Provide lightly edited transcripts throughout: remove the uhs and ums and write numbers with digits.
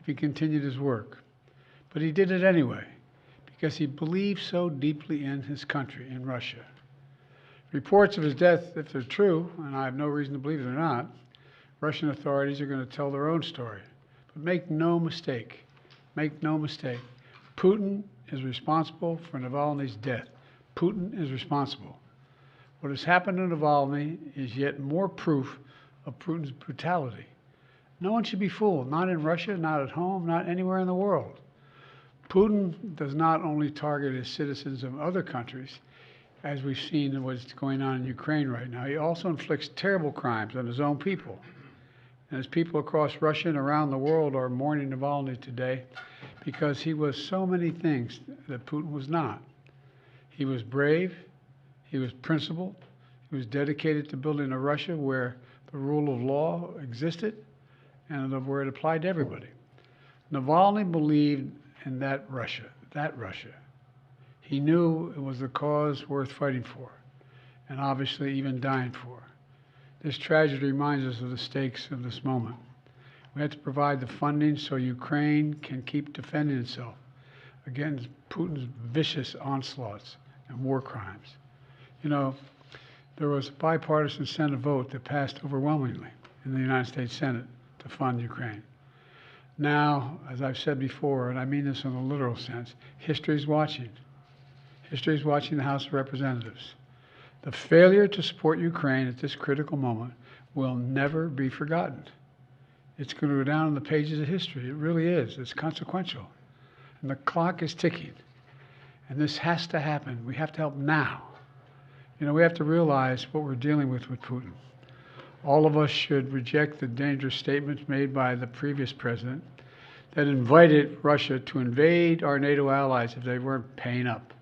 if he continued his work. But he did it anyway, because he believed so deeply in his country, in Russia. Reports of his death, if they're true, and I have no reason to believe they're not, Russian authorities are going to tell their own story. But make no mistake, Putin is responsible for Navalny's death. Putin is responsible. What has happened to Navalny is yet more proof of Putin's brutality. No one should be fooled, not in Russia, not at home, not anywhere in the world. Putin does not only target his citizens of other countries, as we've seen in what's going on in Ukraine right now, he also inflicts terrible crimes on his own people. And as people across Russia and around the world are mourning Navalny today because he was so many things that Putin was not. He was brave, he was principled, he was dedicated to building a Russia where the rule of law existed and where it applied to everybody. Navalny believed in that Russia. He knew it was a cause worth fighting for, and obviously even dying for. This tragedy reminds us of the stakes of this moment. We have to provide the funding so Ukraine can keep defending itself against Putin's vicious onslaughts and war crimes. You know, there was a bipartisan Senate vote that passed overwhelmingly in the United States Senate to fund Ukraine. Now, as I've said before, and I mean this in a literal sense, history is watching. History is watching the House of Representatives. The failure to support Ukraine at this critical moment will never be forgotten. It's going to go down in the pages of history. It really is. It's consequential. And the clock is ticking. And this has to happen. We have to help now. You know, we have to realize what we're dealing with Putin. All of us should reject the dangerous statements made by the previous president that invited Russia to invade our NATO allies if they weren't paying up.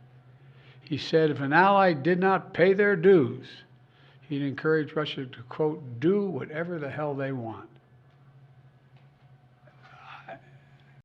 He said if an ally did not pay their dues, he'd encourage Russia to, quote, do whatever the hell they want.